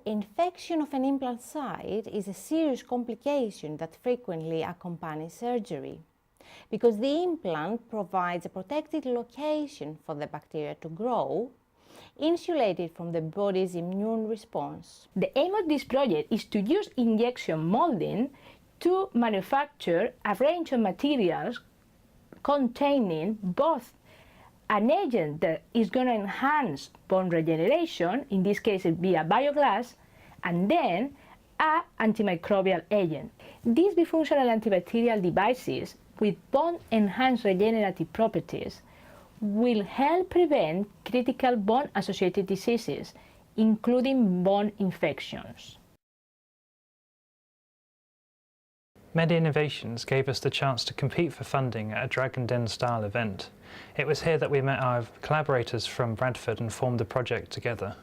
Infection of an implant site is a serious complication that frequently accompanies surgery, because the implant provides a protected location for the bacteria to grow, insulated from the body's immune response. The aim of this project is to use injection molding to manufacture a range of materials containing both an agent that is going to enhance bone regeneration, in this case it would be a bioglass, and then an antimicrobial agent. These bifunctional antibacterial devices with bone-enhanced regenerative properties will help prevent critical bone-associated diseases, including bone infections. MeDe Innovations gave us the chance to compete for funding at a Dragon Den-style event. It was here that we met our collaborators from Bradford and formed the project together.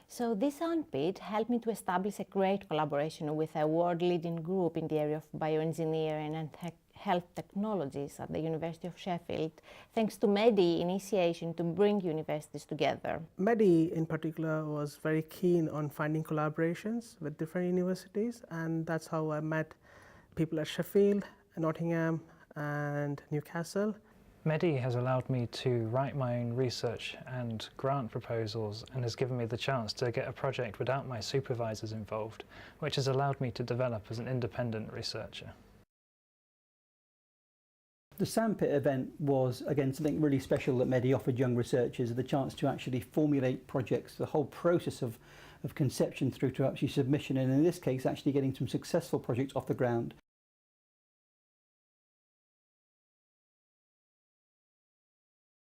So this sandpit helped me to establish a great collaboration with a world-leading group in the area of bioengineering and health technologies at the University of Sheffield, thanks to MeDe initiation to bring universities together. MeDe in particular was very keen on finding collaborations with different universities, and that's how I met people at Sheffield, Nottingham and Newcastle. MeDe has allowed me to write my own research and grant proposals, and has given me the chance to get a project without my supervisors involved, which has allowed me to develop as an independent researcher. The sandpit event was, again, something really special that MeDe offered young researchers, the chance to actually formulate projects, the whole process of conception through to actually submission, and in this case actually getting some successful projects off the ground.